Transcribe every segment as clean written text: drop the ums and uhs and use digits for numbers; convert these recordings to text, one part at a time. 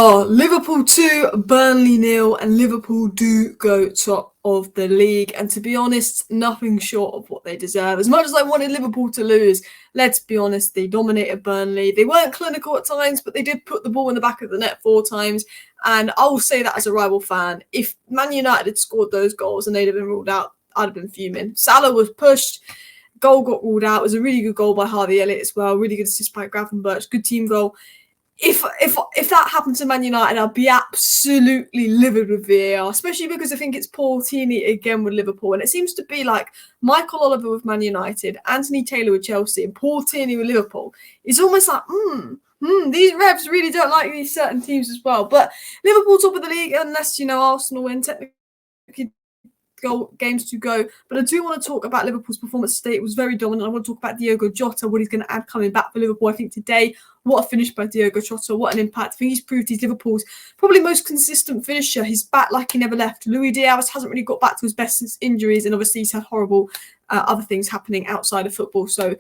Oh, Liverpool 2, Burnley 0, and Liverpool do go top of the league. And to be honest, nothing short of what they deserve. As much as I wanted Liverpool to lose, let's be honest, they dominated Burnley. They weren't clinical at times, but they did put the ball in the back of the net 4 times. And I will say that as a rival fan, if Man United had scored those goals and they'd have been ruled out, I'd have been fuming. Salah was pushed. Goal got ruled out. It was a really good goal by Harvey Elliott as well. Really good assist by Gravenberch. Good team goal. If that happened to Man United, I'd be absolutely livid with VAR, especially because I think it's Paul Tierney again with Liverpool. And it seems to be like Michael Oliver with Man United, Anthony Taylor with Chelsea, and Paul Tierney with Liverpool. It's almost like, these refs really don't like these certain teams as well. But Liverpool top of the league, unless, Arsenal win, technically games to go. But I do want to talk about Liverpool's performance today. It was very dominant. I want to talk about Diogo Jota, what he's going to add coming back for Liverpool. I think today, what a finish by Diogo Jota, what an impact. I think he's proved he's Liverpool's probably most consistent finisher. He's back like he never left. Luis Diaz hasn't really got back to his best since injuries, and obviously he's had horrible other things happening outside of football. So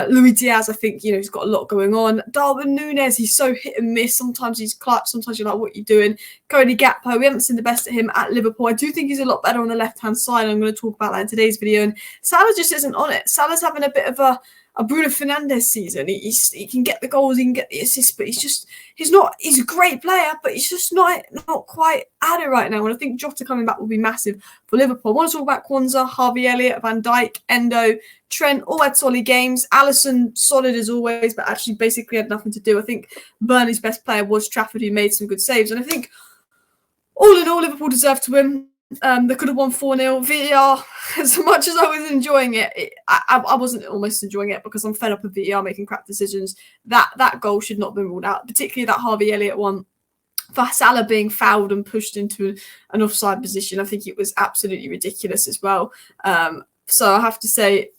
Luis Diaz, I think, he's got a lot going on. Darwin Nunez, he's so hit and miss. Sometimes he's clutch. Sometimes you're like, what are you doing? Cody Gakpo, we haven't seen the best of him at Liverpool. I do think he's a lot better on the left-hand side. I'm going to talk about that in today's video. And Salah just isn't on it. Salah's having a bit of a Bruno Fernandes season. He can get the goals, he can get the assists, but he's a great player, but he's just not quite at it right now. And I think Jota coming back will be massive for Liverpool. I want to talk about Quansah, Harvey Elliott, Van Dijk, Endo, Trent, all had solid games. Alisson, solid as always, but actually basically had nothing to do. I think Burnley's best player was Trafford, who made some good saves. And I think all in all, Liverpool deserved to win. They could have won 4-0. VAR, as much as I was enjoying it, I wasn't almost enjoying it because I'm fed up with VAR making crap decisions. That goal should not have been ruled out, particularly that Harvey Elliott one. For Salah being fouled and pushed into an offside position, I think it was absolutely ridiculous as well. So I have to say,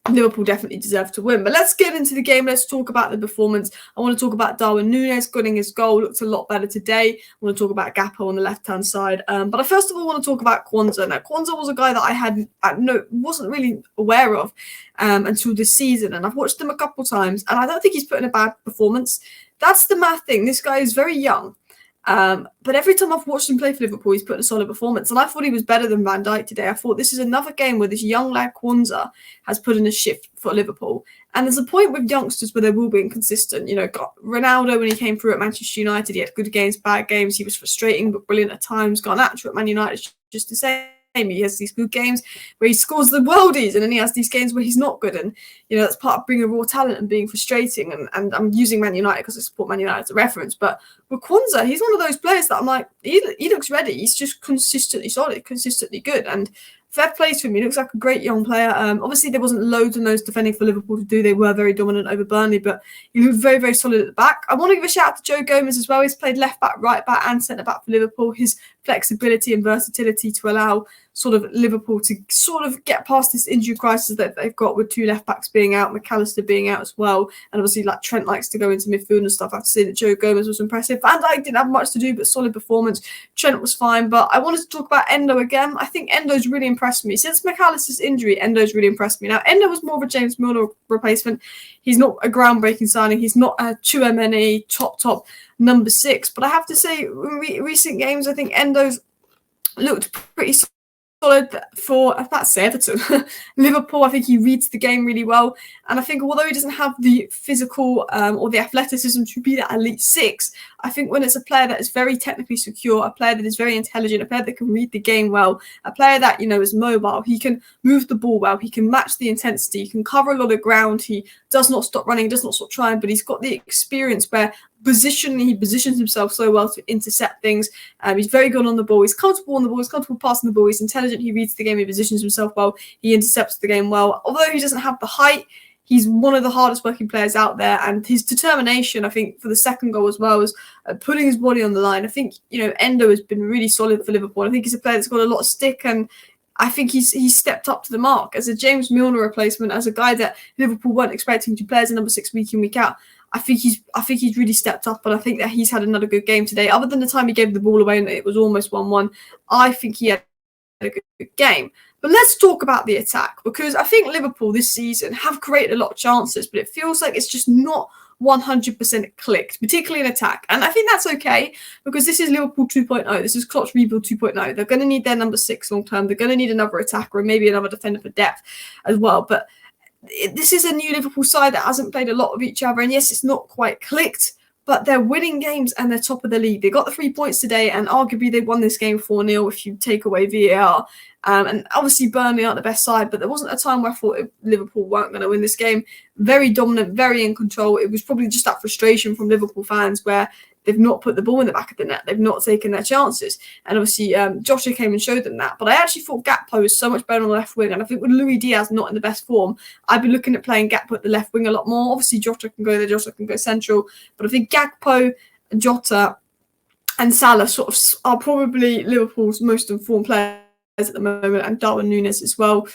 Liverpool definitely deserved to win. But let's get into the game. Let's talk about the performance. I want to talk about Darwin Nunez getting his goal. Looked a lot better today. I want to talk about Gakpo on the left-hand side. But I first of all want to talk about Quansah. Now, Quansah was a guy that wasn't really aware of until this season. And I've watched him a couple of times, and I don't think he's put in a bad performance. That's the mad thing. This guy is very young. But every time I've watched him play for Liverpool, he's put in a solid performance. And I thought he was better than Van Dijk today. I thought this is another game where this young lad Quansah has put in a shift for Liverpool. And there's a point with youngsters where they will be inconsistent. Got Ronaldo when he came through at Manchester United. He had good games, bad games. He was frustrating but brilliant at times. Garnacho at Man United, just the same. He has these good games where he scores the worldies, and then he has these games where he's not good. And that's part of bringing raw talent and being frustrating. And I'm using Man United because I support Man United as a reference. But with Quansah, he's one of those players that I'm like, he looks ready. He's just consistently solid, consistently good. And fair play to him. He looks like a great young player. Obviously, there wasn't loads of those defending for Liverpool to do. They were very dominant over Burnley, but he looked very, very solid at the back. I want to give a shout out to Joe Gomez as well. He's played left back, right back, and centre back for Liverpool. His flexibility and versatility to allow sort of Liverpool to sort of get past this injury crisis that they've got with 2 left backs being out, McAllister being out as well, and obviously like Trent likes to go into midfield and stuff. I have to say that Joe Gomez was impressive. Van Dijk didn't have much to do, but solid performance. Trent was fine, but I wanted to talk about Endo again. I think Endo's really impressed me. Since McAllister's injury, Endo's really impressed me. Now, Endo was more of a James Milner replacement. He's not a groundbreaking signing. He's not a Chouameni top number 6, but I have to say, in recent games, I think Endo's looked pretty solid for, that's Everton. Liverpool, I think he reads the game really well. And I think although he doesn't have the physical or the athleticism to be that elite 6, I think when it's a player that is very technically secure, a player that is very intelligent, a player that can read the game well, a player that, is mobile, he can move the ball well, he can match the intensity, he can cover a lot of ground, he does not stop running, does not stop trying, but he's got the experience where he positions himself so well to intercept things. He's very good on the ball. He's comfortable on the ball. He's comfortable passing the ball. He's intelligent. He reads the game. He positions himself well. He intercepts the game well. Although he doesn't have the height, he's one of the hardest working players out there. And his determination, I think, for the second goal as well, was putting his body on the line. I think, Endo has been really solid for Liverpool. I think he's a player that's got a lot of stick, and I think he's stepped up to the mark as a James Milner replacement, as a guy that Liverpool weren't expecting to play as a number 6 week in, week out. I think he's really stepped up, and I think that he's had another good game today. Other than the time he gave the ball away and it was almost 1-1, I think he had a good game. But let's talk about the attack, because I think Liverpool this season have created a lot of chances, but it feels like it's just not 100% clicked, particularly in attack. And I think that's okay, because this is Liverpool 2.0. This is Klopp's rebuild 2.0. They're going to need their number 6 long term. They're going to need another attacker and maybe another defender for depth as well. But this is a new Liverpool side that hasn't played a lot of each other. And yes, it's not quite clicked, but they're winning games and they're top of the league. They got the 3 points today, and arguably they won this game 4-0 if you take away VAR. And obviously Burnley aren't the best side, but there wasn't a time where I thought Liverpool weren't going to win this game. Very dominant, very in control. It was probably just that frustration from Liverpool fans where they've not put the ball in the back of the net. They've not taken their chances. And obviously Jota came and showed them that. But I actually thought Gakpo was so much better on the left wing. And I think with Luis Diaz not in the best form, I'd be looking at playing Gakpo at the left wing a lot more. Obviously Jota can go there, Jota can go central. But I think Gakpo, Jota and Salah sort of are probably Liverpool's most informed players at the moment, and Darwin Nunez as well.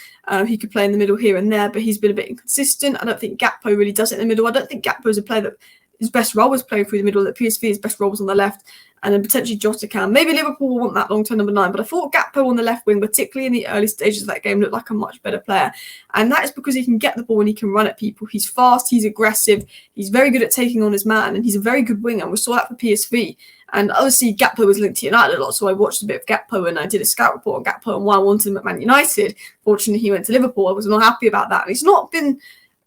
He could play in the middle here and there, but he's been a bit inconsistent. I don't think Gakpo really does it in the middle. I don't think Gakpo is a player that his best role was playing through the middle. That PSV, his best role was on the left, and then potentially Jota can. Maybe Liverpool will want that long-term number 9, but I thought Gakpo on the left wing, particularly in the early stages of that game, looked like a much better player. And that is because he can get the ball and he can run at people. He's fast, he's aggressive, he's very good at taking on his man, and he's a very good winger. And we saw that for PSV. And obviously Gakpo was linked to United a lot, so I watched a bit of Gakpo and I did a scout report on Gakpo and why I wanted him at Man United. Fortunately, he went to Liverpool. I was not happy about that. And he's not been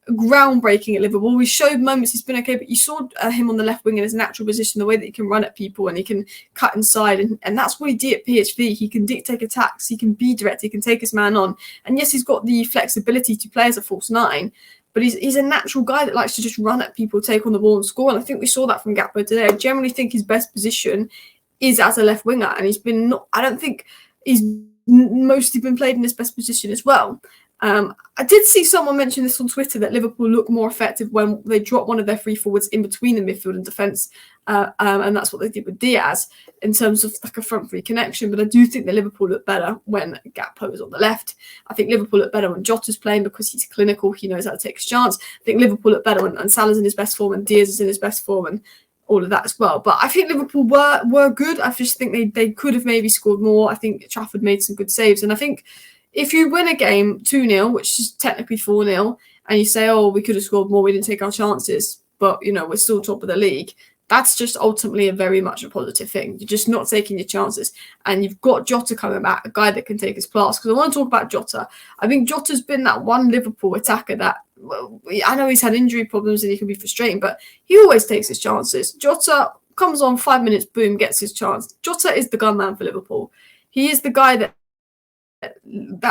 groundbreaking at Liverpool. We showed moments he's been okay, but you saw him on the left wing in his natural position, the way that he can run at people and he can cut inside, and that's what he did at PSV. He can dictate attacks, he can be direct, he can take his man on, and yes, he's got the flexibility to play as a false 9, but he's a natural guy that likes to just run at people, take on the ball and score, and I think we saw that from Gakpo today. I generally think his best position is as a left winger, and he's been I don't think he's mostly been played in his best position as well. I did see someone mention this on Twitter, that Liverpool look more effective when they drop one of their free forwards in between the midfield and defence, and that's what they did with Diaz in terms of like a front free connection. But I do think that Liverpool look better when Gakpo is on the left. I think Liverpool look better when Jota's playing because he's clinical, he knows how to take his chance. I think Liverpool look better when Salah's in his best form and Diaz is in his best form and all of that as well. But I think Liverpool were good. I just think they could have maybe scored more. I think Trafford made some good saves, and I think if you win a game 2-0, which is technically 4-0, and you say, oh, we could have scored more, we didn't take our chances, but, we're still top of the league, that's just ultimately a very much a positive thing. You're just not taking your chances. And you've got Jota coming back, a guy that can take his class. Because I want to talk about Jota. I think Jota's been that one Liverpool attacker that, I know he's had injury problems and he can be frustrating, but he always takes his chances. Jota comes on 5 minutes, boom, gets his chance. Jota is the gunman for Liverpool. He is the guy that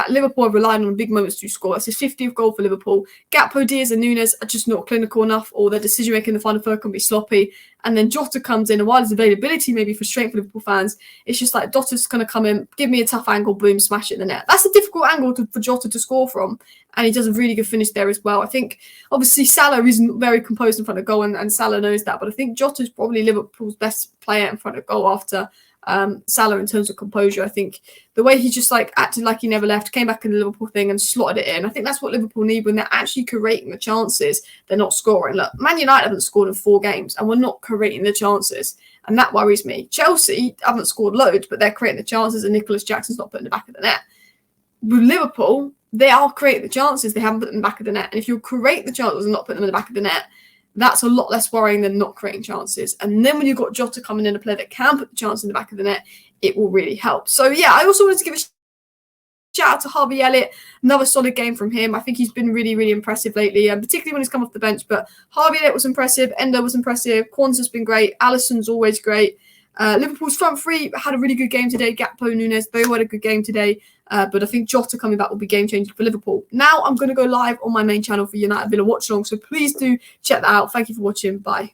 Liverpool have relied on in big moments to score. That's his 50th goal for Liverpool. Gakpo, Diaz and Nunez are just not clinical enough, or their decision-making in the final third can be sloppy. And then Jota comes in, and while his availability may be frustrating for Liverpool fans, it's just like Jota's going to come in, give me a tough angle, boom, smash it in the net. That's a difficult angle for Jota to score from, and he does a really good finish there as well. I think, obviously, Salah isn't very composed in front of goal, and Salah knows that, but I think Jota's probably Liverpool's best player in front of goal after Salah in terms of composure. I think the way he just acted like he never left, came back in the Liverpool thing and slotted it in. I think that's what Liverpool need when they're actually creating the chances. They're not scoring. Look, Man United haven't scored in 4 games and we're not creating the chances, and that worries me. Chelsea haven't scored loads, but they're creating the chances, and Nicholas Jackson's not putting the back of the net. With Liverpool, they are creating the chances, they haven't put them in the back of the net. And if you create the chances and not put them in the back of the net, that's a lot less worrying than not creating chances. And then when you've got Jota coming in, a player that can put the chance in the back of the net, it will really help. So, yeah, I also wanted to give a shout out to Harvey Elliott. Another solid game from him. I think he's been really, really impressive lately, and particularly when he's come off the bench. But Harvey Elliott was impressive. Endo was impressive. Quansah's been great. Alisson's always great. Liverpool's front three had a really good game today. Gakpo, Nunez, they all had a good game today. But I think Jota coming back will be game-changing for Liverpool. Now I'm going to go live on my main channel for United Villa Watch Along, so please do check that out. Thank you for watching. Bye.